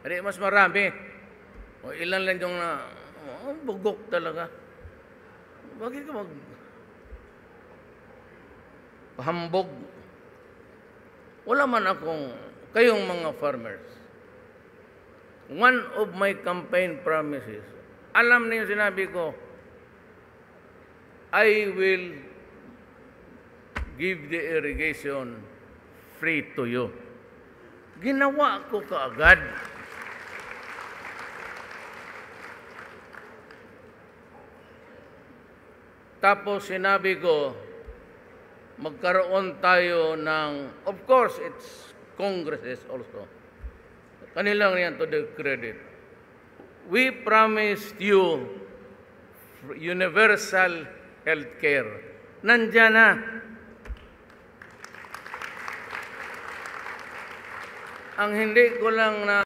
Hindi, mas marami. O ilan lang yung bugok talaga. Bakit ka pahambog? Wala man akong, kayong mga farmers, one of my campaign promises, alam niyo sinabi ko, I will give the irrigation free to you. Ginawa ko kaagad. Tapos sinabi ko, magkaroon tayo ng, of course, it's Congresses also. Kanilang yan to the credit. We promised you universal health care. Nandiyan na. Ang hindi ko lang na